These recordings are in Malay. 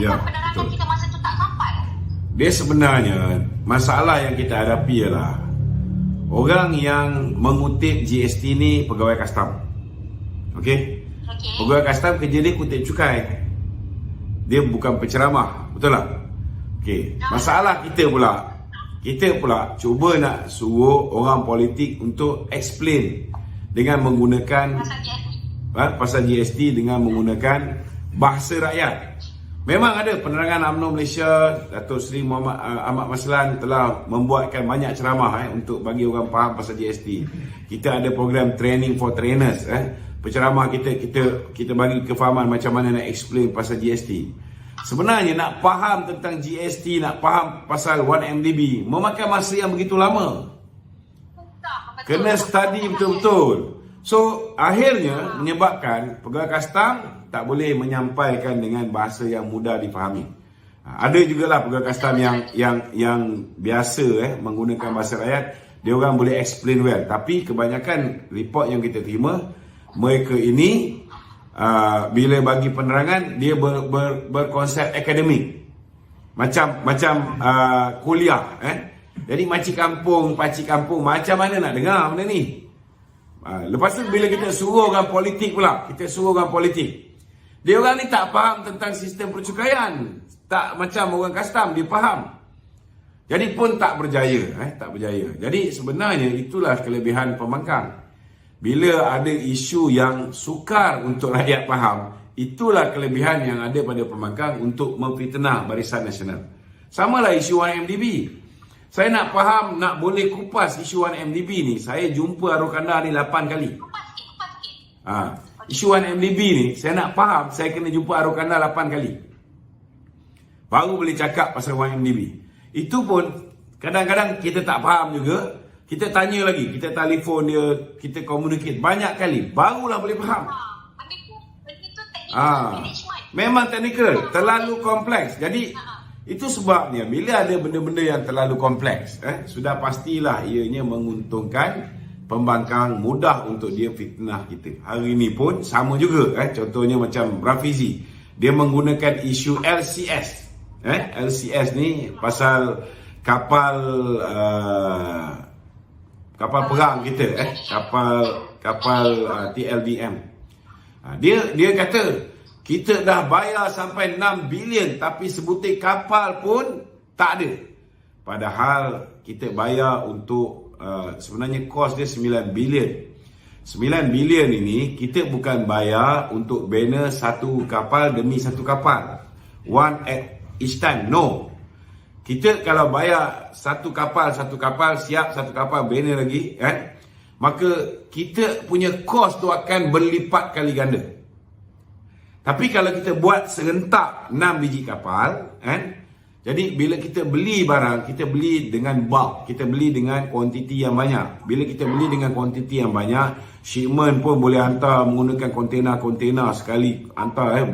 Ya, penerangan betul. kita masa tu tak sampai. Dia sebenarnya masalah yang kita hadapi ialah orang yang mengutip GST ni pegawai custom. Okey? Okey. Pegawai custom kerja dia kutip cukai. Dia bukan penceramah, betul tak? Okey. Masalah kita pula cuba nak suruh orang politik untuk explain dengan menggunakan pasal GST dengan menggunakan bahasa rakyat. Memang ada penerangan UMNO Malaysia, Datuk Seri Muhammad Ahmad Maslan telah membuatkan banyak ceramah untuk bagi orang faham pasal GST. Kita ada program training for trainers. Penceramah kita bagi kefahaman macam mana nak explain pasal GST. Sebenarnya nak faham tentang GST, nak faham pasal 1MDB memakan masa yang begitu lama. Kena study betul-betul. So akhirnya menyebabkan pegawai custom tak boleh menyampaikan dengan bahasa yang mudah difahami. Ada jugalah pegawai custom yang biasa menggunakan bahasa rakyat, dia orang boleh explain well. Tapi kebanyakan report yang kita terima, mereka ini bila bagi penerangan dia berkonsep akademik. Macam kuliah Jadi pakcik kampung macam mana nak dengar benda ni? Lepas tu bila kita suruh orang politik pula, dia orang ni tak faham tentang sistem percukaian. Tak macam orang custom, dia faham. Jadi pun tak berjaya. Jadi sebenarnya itulah kelebihan pembangkang. Bila ada isu yang sukar untuk rakyat faham, itulah kelebihan yang ada pada pembangkang untuk memfitnah Barisan Nasional. Samalah isu 1MDB. Saya nak faham, nak boleh kupas isu 1MDB ni, saya jumpa Arokanda ni 8 kali. Isu 1MDB ni, saya nak faham, saya kena jumpa Arokanda 8 kali. Baru boleh cakap pasal 1MDB. Itu pun, kadang-kadang kita tak faham juga. Kita tanya lagi, kita telefon dia, kita communicate banyak kali, barulah boleh faham. Memang teknikal, terlalu kompleks. Jadi, itu sebabnya bila ada benda-benda yang terlalu kompleks, sudah pastilah ianya menguntungkan pembangkang, mudah untuk dia fitnah kita. Hari ini pun sama juga, contohnya macam Rafizi, dia menggunakan isu LCS. LCS ni pasal kapal perang kita, kapal TLDM. Dia kata kita dah bayar sampai 6 bilion tapi sebutir kapal pun tak ada. Padahal kita bayar untuk sebenarnya kos dia 9 bilion. 9 bilion ini kita bukan bayar untuk banner satu kapal demi satu kapal. One at each time. No. Kita kalau bayar satu kapal siap satu kapal banner lagi, maka kita punya kos tu akan berlipat kali ganda. Tapi kalau kita buat serentak 6 biji kapal, jadi bila kita beli barang, kita beli dengan bulk, kita beli dengan kuantiti yang banyak. Bila kita beli dengan kuantiti yang banyak, shipment pun boleh hantar menggunakan kontena-kontena sekali, hantar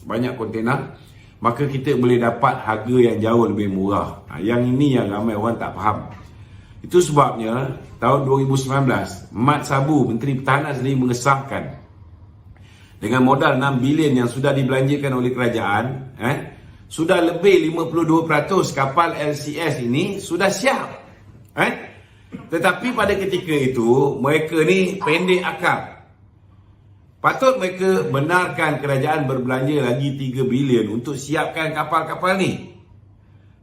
banyak kontena, maka kita boleh dapat harga yang jauh lebih murah. Yang ini yang ramai orang tak faham. Itu sebabnya tahun 2019, Mat Sabu, Menteri Pertahanan sendiri mengesahkan dengan modal 6 bilion yang sudah dibelanjakan oleh kerajaan, sudah lebih 52% kapal LCS ini sudah siap. Tetapi pada ketika itu, mereka ni pendek akal. Patut mereka benarkan kerajaan berbelanja lagi 3 bilion untuk siapkan kapal-kapal ni.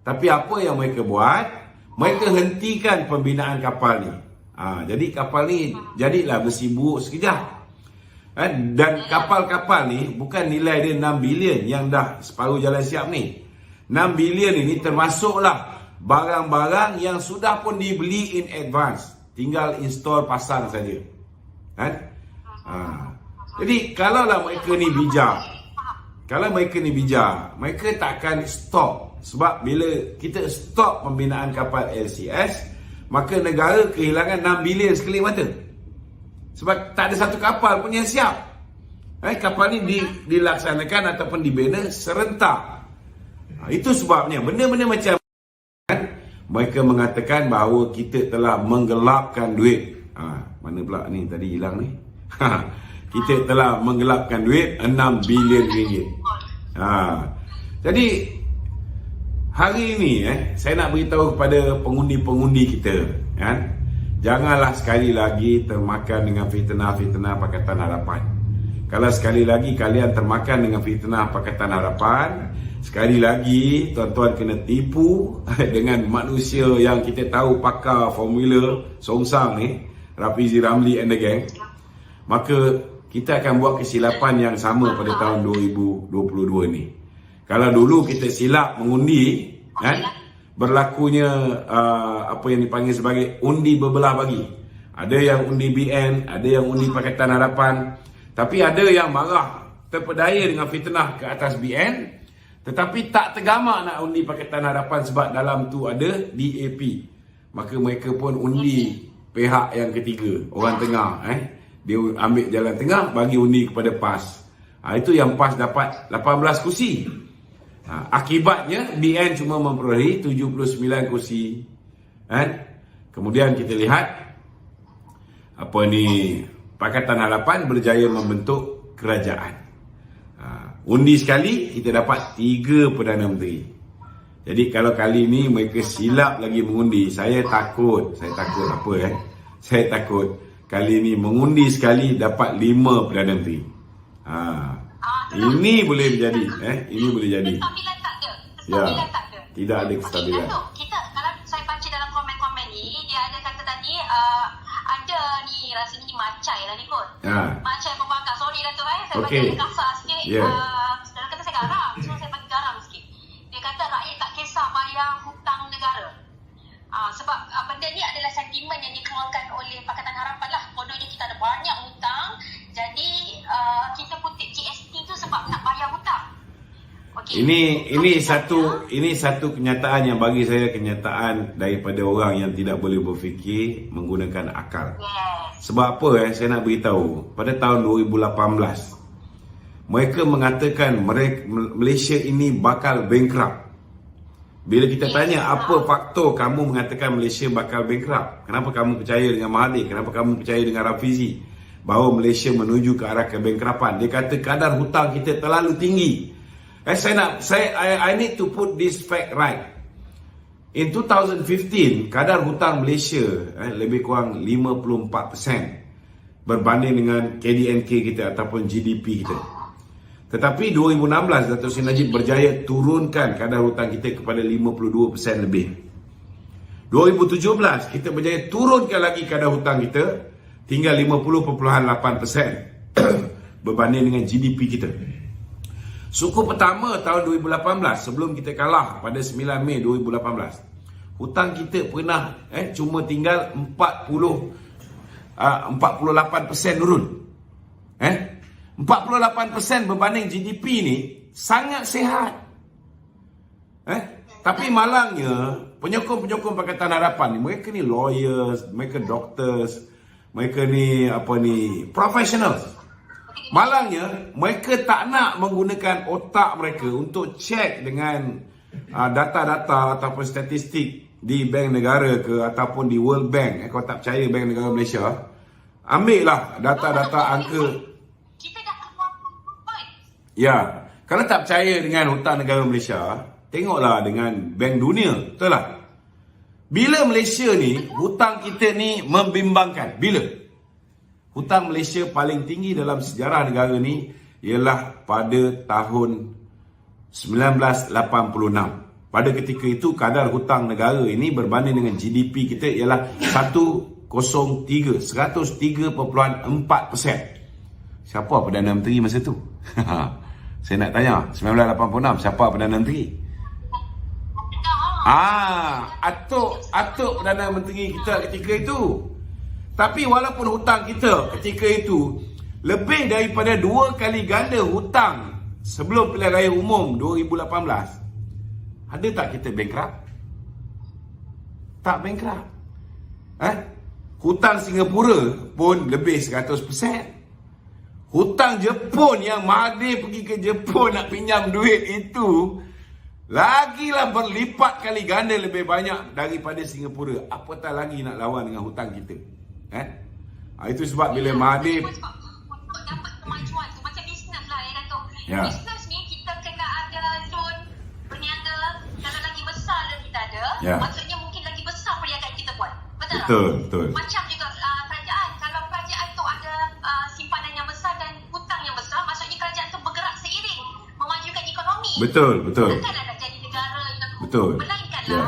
Tapi apa yang mereka buat? Mereka hentikan pembinaan kapal ni. Jadi kapal ni jadilah bersibuk sekejap. Dan kapal-kapal ni bukan nilai dia 6 bilion yang dah separuh jalan siap ni. 6 bilion ini termasuklah barang-barang yang sudah pun dibeli in advance. Tinggal install pasang saja. Jadi kalaulah mereka ni bijak, mereka takkan stop. Sebab bila kita stop pembinaan kapal LCS, maka negara kehilangan 6 bilion sekali mata. Sebab tak ada satu kapal pun yang siap. Kapal ni dilaksanakan ataupun dibina serentak. Itu sebabnya benda-benda macam mereka mengatakan bahawa kita telah menggelapkan duit. Mana pula ni tadi hilang ni? Kita telah menggelapkan duit 6 bilion ringgit. Jadi hari ini saya nak beritahu kepada pengundi-pengundi kita, kan? Janganlah sekali lagi termakan dengan fitnah-fitnah Pakatan Harapan. Kalau sekali lagi kalian termakan dengan fitnah Pakatan Harapan, sekali lagi tuan-tuan kena tipu dengan manusia yang kita tahu pakar formula songsang ni, Rafizi Ramli and the gang, maka kita akan buat kesilapan yang sama pada tahun 2022 ni. Kalau dulu kita silap mengundi, berlakunya apa yang dipanggil sebagai undi berbelah bagi. Ada yang undi BN, ada yang undi Pakatan Harapan. Tapi ada yang marah, terpedaya dengan fitnah ke atas BN, tetapi tak tergamak nak undi Pakatan Harapan sebab dalam tu ada DAP. Maka mereka pun undi pihak yang ketiga, orang tengah. Dia ambil jalan tengah, bagi undi kepada PAS. Itu yang PAS dapat 18 kursi. Akibatnya BN cuma memperolehi 79 kursi. Kemudian kita lihat Pakatan Harapan berjaya membentuk kerajaan. Undi sekali kita dapat 3 Perdana Menteri. Jadi kalau kali ni mereka silap lagi mengundi, saya takut kali ni mengundi sekali dapat 5 Perdana Menteri. Ini boleh jadi, ini boleh jadi. Ya, tidak ada kestabilan. Kita kalau saya baca dalam komen-komen ni, dia ada kata tadi ada ni rasanya ni macai lah ni kot. Macai pembakar. Sorry Datuk, saya bagi kasar sikit. Dalam kata saya garam, so saya bagi garam sikit. Dia kata rakyat tak kisah bayar hutang negara. Sebab benda ni adalah sentimen yang dikeluarkan oleh Pakatan Harapan lah. Kononnya kita ada banyak hutang, jadi kita kutip GST tu sebab nak bayar hutang. Okay. Ini satu kenyataan yang bagi saya kenyataan daripada orang yang tidak boleh berfikir menggunakan akal. Sebab apa saya nak beritahu, pada tahun 2018 mereka mengatakan Malaysia ini bakal bankrupt. Bila kita tanya apa faktor kamu mengatakan Malaysia bakal bankrupt, kenapa kamu percaya dengan Mahathir, kenapa kamu percaya dengan Rafizi bahawa Malaysia menuju ke arah kebankrapan? Dia kata kadar hutang kita terlalu tinggi. I need to put this fact right. In 2015, kadar hutang Malaysia lebih kurang 54% berbanding dengan KDNK kita ataupun GDP kita. Tetapi 2016, Dato' Seri Najib berjaya turunkan kadar hutang kita kepada 52% lebih. 2017, kita berjaya turunkan lagi kadar hutang kita tinggal 50.8% berbanding dengan GDP kita. Suku pertama tahun 2018, sebelum kita kalah pada 9 Mei 2018, hutang kita pernah cuma tinggal 48% turun. 48% berbanding GDP ni sangat sihat. Tapi malangnya penyokong-penyokong Pakatan Harapan ni, mereka ni lawyers, mereka doctors, mereka ni professionals. Malangnya mereka tak nak menggunakan otak mereka untuk cek dengan data-data ataupun statistik di bank negara ke ataupun di World Bank. Kalau tak percaya Bank Negara Malaysia, ambil lah data-data angka. Kita dah keluar point. Ya, kalau tak percaya dengan hutang negara Malaysia, tengoklah dengan Bank Dunia, betul tak? Bila Malaysia ni, hutang kita ni membimbangkan. Bila? Hutang Malaysia paling tinggi dalam sejarah negara ni ialah pada tahun 1986. Pada ketika itu kadar hutang negara ini berbanding dengan GDP kita ialah 103%. Siapa Perdana Menteri masa tu? Saya nak tanya, 1986 siapa Perdana Menteri? Atuk Perdana Menteri kita ketika itu. Tapi walaupun hutang kita ketika itu lebih daripada 2 kali ganda hutang sebelum pilihan raya umum 2018, ada tak kita bankrupt? Tak bankrupt. Hutang Singapura pun lebih 100%. Hutang Jepun yang Mahathir pergi ke Jepun nak pinjam duit itu lagilah berlipat kali ganda lebih banyak daripada Singapura. Apatah lagi nak lawan dengan hutang kita. Itu sebab bila Mahathir Untuk dapat kemajuan tu macam bisnes lah Datuk. Ya. Bisnes ni kita kena ada zon maksudnya mungkin lagi besar perniagaan kita buat. Betul tak? Betul. Macam juga kerajaan, kalau kerajaan tu ada simpanan yang besar dan hutang yang besar, maksudnya kerajaan tu bergerak seiring memajukan ekonomi. Betul. Bukanlah nak jadi negara yang melainkanlah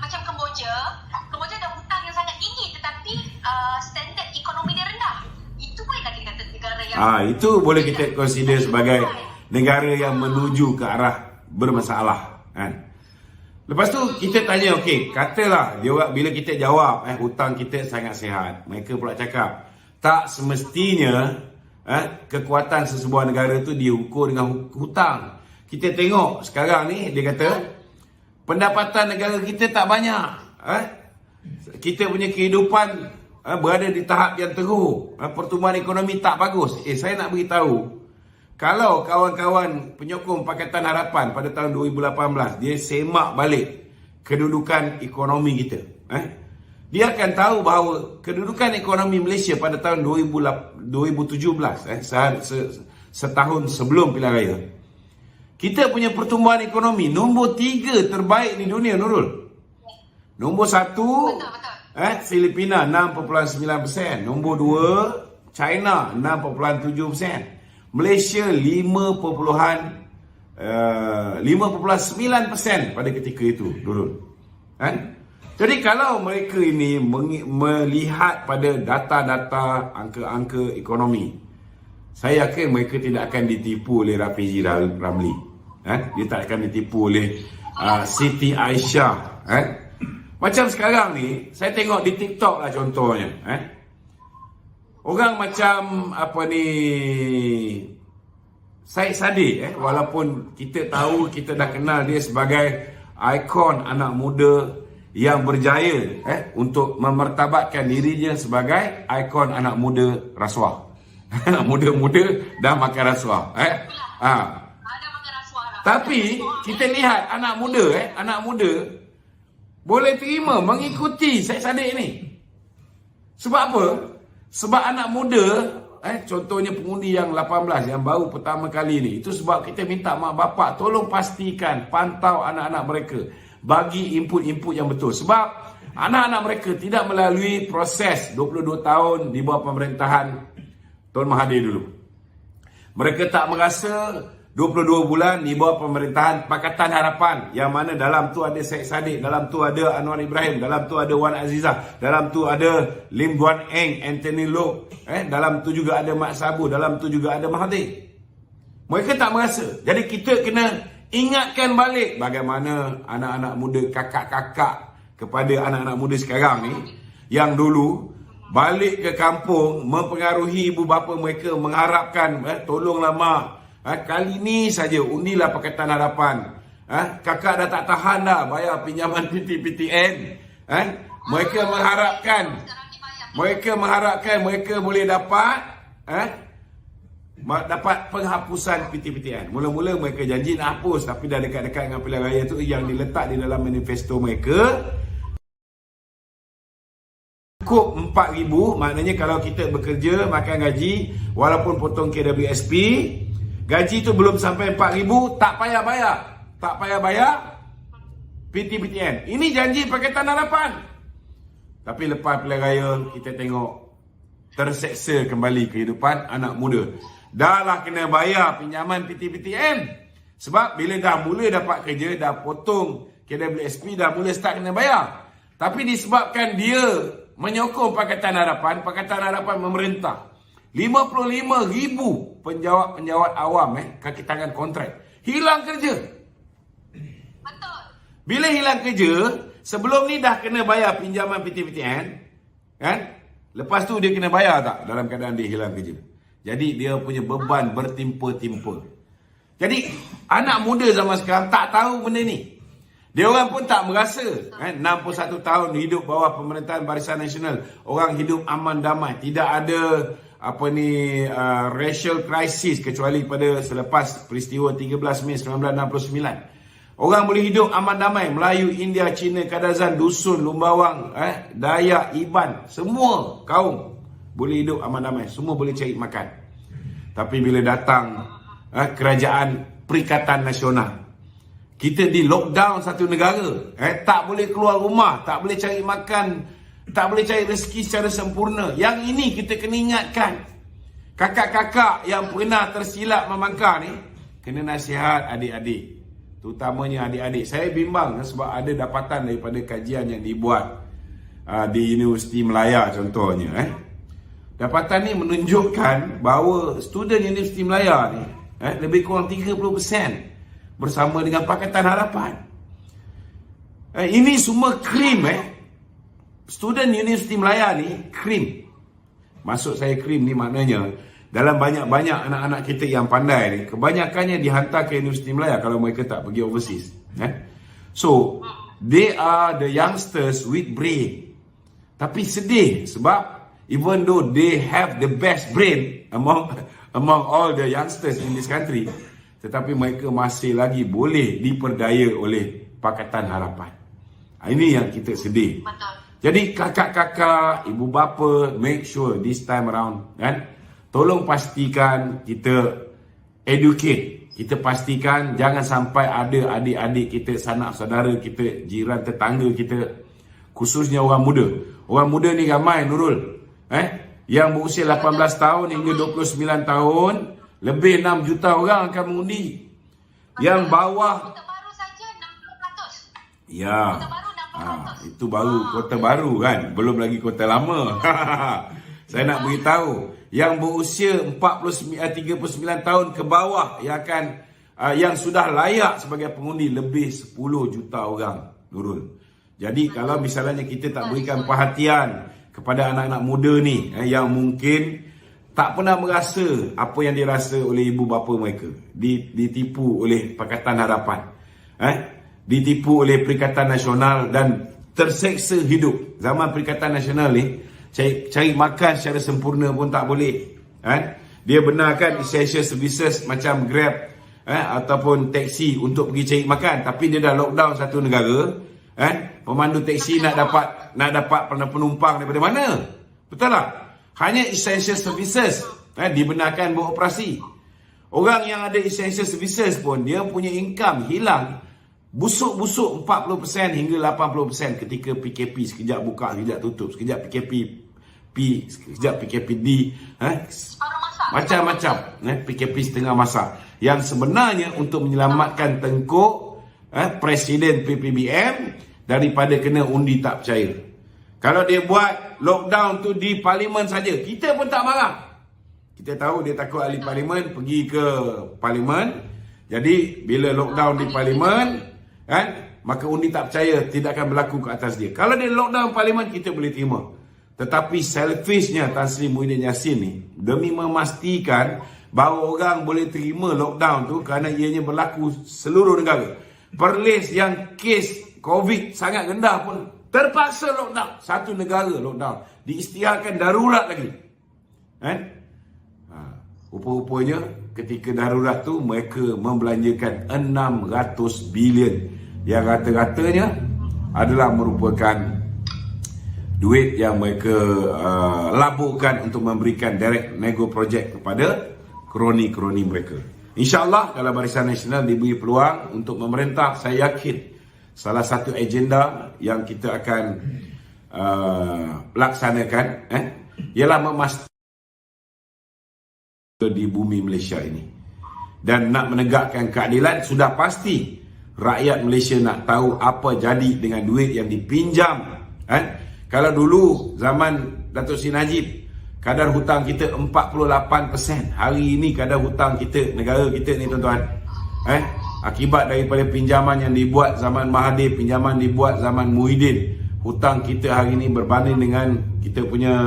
macam Kemboja ada hutang yang sangat tinggi tetapi standard ekonomi dia rendah. Itu boleh lagi kata negara yang itu boleh kita consider sebagai negara yang menuju ke arah bermasalah, kan? Lepas tu kita tanya, okey, katalah dia orang, bila kita jawab hutang kita sangat sihat, mereka pula cakap tak semestinya kekuatan sesebuah negara tu diukur dengan hutang. Kita tengok sekarang ni, dia kata pendapatan negara kita tak banyak, kita punya kehidupan berada di tahap yang teruk, pertumbuhan ekonomi tak bagus. Saya nak beritahu, kalau kawan-kawan penyokong Pakatan Harapan pada tahun 2018 dia semak balik kedudukan ekonomi kita, dia akan tahu bahawa kedudukan ekonomi Malaysia pada tahun 2017, setahun sebelum pilihan raya, kita punya pertumbuhan ekonomi nombor 3 terbaik di dunia, Nurul. Nombor 1 Filipina 6.9%, nombor 2 China 6.7%, Malaysia 5.9% pada ketika itu, Nurul. Jadi kalau mereka ini melihat pada data-data, angka-angka ekonomi, saya yakin mereka tidak akan ditipu oleh Rafizi Ramli. Dia tak akan ditipu oleh Siti Aisyah. Macam sekarang ni, saya tengok di TikTok lah contohnya. Orang macam Syed Saddiq, walaupun kita tahu, kita dah kenal dia sebagai ikon anak muda yang berjaya untuk memartabatkan dirinya sebagai ikon anak muda rasuah. Anak muda-muda dah makan rasuah. Tapi kita lihat anak muda boleh terima mengikuti Syed Saddiq ni. Sebab apa? Sebab anak muda, contohnya pengundi yang 18 yang baru pertama kali ni, itu sebab kita minta mak bapak tolong pastikan, pantau anak-anak mereka, bagi input-input yang betul. Sebab anak-anak mereka tidak melalui proses 22 tahun di bawah pemerintahan Tun Mahathir dulu. Mereka tak merasa 22 bulan di bawah pemerintahan Pakatan Harapan, yang mana dalam tu ada Syed Saddiq, dalam tu ada Anwar Ibrahim, dalam tu ada Wan Azizah, dalam tu ada Lim Guan Eng, Anthony Loke, dalam tu juga ada Mat Sabu, dalam tu juga ada Mahathir. Mereka tak merasa. Jadi kita kena ingatkan balik bagaimana anak-anak muda, kakak-kakak kepada anak-anak muda sekarang ni, yang dulu balik ke kampung mempengaruhi ibu bapa mereka, mengharapkan tolonglah mak, kali ni saja undilah Pakatan Harapan, kakak dah tak tahan dah bayar pinjaman PTPTN. Mereka mengharapkan mereka boleh dapat penghapusan PTPTN. Mula-mula mereka janji nak hapus, tapi dah dekat-dekat dengan pilihan raya tu, yang diletak di dalam manifesto mereka cukup 4,000. Maknanya kalau kita bekerja makan gaji, walaupun potong KWSP, gaji tu belum sampai 4,000, tak payah bayar PTPTN. Ini janji Pakatan Harapan. Tapi lepas pilihan raya, kita tengok terseksa kembali kehidupan anak muda. Dah lah kena bayar pinjaman PTPTN. Sebab bila dah mula dapat kerja, dah potong KWSP, dah mula start kena bayar. Tapi disebabkan dia menyokong Pakatan Harapan memerintah 55,000 penjawat awam kaki tangan kontrak hilang kerja. Betul. Bila hilang kerja, sebelum ni dah kena bayar pinjaman PTPTN, kan? Lepas tu dia kena bayar tak dalam keadaan dia hilang kerja. Jadi dia punya beban bertimpa-timpa. Jadi anak muda zaman sekarang tak tahu benda ni. Dia orang pun tak merasa 61 tahun hidup bawah pemerintahan Barisan Nasional, orang hidup aman damai, tidak ada racial crisis kecuali pada selepas peristiwa 13 Mei 1969. Orang boleh hidup aman damai, Melayu, India, Cina, Kadazan, Dusun, Lumbawang, Dayak, Iban, semua kaum boleh hidup aman damai, semua boleh cari makan. Tapi bila datang kerajaan Perikatan Nasional, Kita di lockdown satu negara. Tak boleh keluar rumah, tak boleh cari makan, tak boleh cari rezeki secara sempurna. Yang ini kita kena ingatkan. Kakak-kakak yang pernah tersilap memangkar ni, kena nasihat adik-adik. Terutamanya adik-adik. Saya bimbang sebab ada dapatan daripada kajian yang dibuat di Universiti Melaya contohnya. Dapatan ni menunjukkan bahawa student Universiti Melaya ni lebih kurang 30% bersama dengan Pakatan Harapan. Ini semua krim. Student Universiti Melaya ni krim. Maksud saya krim ni maknanya dalam banyak-banyak anak-anak kita yang pandai ni, kebanyakannya dihantar ke Universiti Melaya kalau mereka tak pergi overseas. So, they are the youngsters with brain. Tapi sedih sebab even though they have the best brain among all the youngsters in this country, tetapi mereka masih lagi boleh diperdaya oleh Pakatan Harapan. Ini yang kita sedih. Betul. Jadi kakak-kakak, ibu bapa, make sure this time around, tolong pastikan kita educate. Kita pastikan jangan sampai ada adik-adik kita, sanak saudara kita, jiran tetangga kita, khususnya orang muda. Orang muda ni ramai, Nurul. Yang berusia 18 tahun hingga 29 tahun, lebih 6 juta orang akan mengundi. Yang bawah, Kota Baru saja 60%. ya, Kota Baru 60%. itu baru kota baru kan, belum lagi kota lama. Saya nak beritahu, yang berusia 39 tahun ke bawah yang sudah layak sebagai pengundi lebih 10 juta orang, Nurul. Jadi kalau misalnya kita tak berikan perhatian kepada anak-anak muda ni yang mungkin tak pernah merasa apa yang dirasa oleh ibu bapa mereka, ditipu oleh Pakatan Harapan, ditipu oleh Perikatan Nasional dan terseksa hidup. Zaman Perikatan Nasional ni cari makan secara sempurna pun tak boleh. Dia benarkan essential services macam Grab ataupun taksi untuk pergi cari makan, tapi dia dah lockdown satu negara. Pemandu taksi nak dapat penumpang daripada mana? Betul tak? Hanya essential services dibenarkan beroperasi. Orang yang ada essential services pun dia punya income hilang busuk-busuk 40% hingga 80% ketika PKP sekejap buka, sekejap tutup, sekejap sekejap PKPD, macam-macam PKP setengah masa. Yang sebenarnya untuk menyelamatkan tengkuk Presiden PPBM daripada kena undi tak percaya. Kalau dia buat lockdown tu di parlimen saja, kita pun tak marah. Kita tahu dia takut ahli parlimen pergi ke parlimen. Jadi bila lockdown di parlimen, maka undi tak percaya tidak akan berlaku ke atas dia. Kalau dia lockdown parlimen, kita boleh terima. Tetapi selfishnya Tan Sri Muhyiddin Yassin ni demi memastikan bahawa orang boleh terima lockdown tu kerana ianya berlaku seluruh negara. Perlis yang kes COVID sangat rendah pun terpaksa lockdown. Satu negara lockdown. Diisytiharkan darurat lagi. Rupa-rupanya ketika darurat tu mereka membelanjakan 600 bilion. Yang rata-ratanya adalah merupakan duit yang mereka laburkan untuk memberikan direct nego project kepada kroni-kroni mereka. InsyaAllah kalau Barisan Nasional diberi peluang untuk memerintah, saya yakin salah satu agenda yang kita akan laksanakan ialah memastikan di bumi Malaysia ini. Dan nak menegakkan keadilan, sudah pasti rakyat Malaysia nak tahu apa jadi dengan duit yang dipinjam. Kalau dulu zaman Datuk Seri Najib, kadar hutang kita 48%. Hari ini kadar hutang kita, negara kita ni tuan-tuan, akibat daripada pinjaman yang dibuat zaman Mahathir, pinjaman dibuat zaman Muhyiddin, hutang kita hari ini berbanding dengan kita punya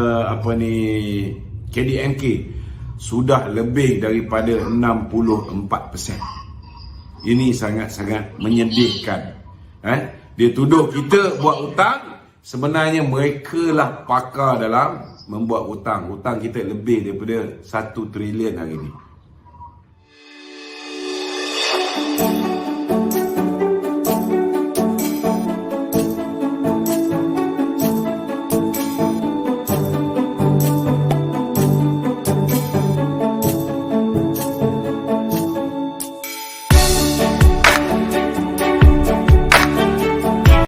KDNK sudah lebih daripada 64%. Ini sangat-sangat menyedihkan. Dia tuduh kita buat hutang, sebenarnya mereka lah pakar dalam membuat hutang. Hutang kita lebih daripada 1 trilion hari ini.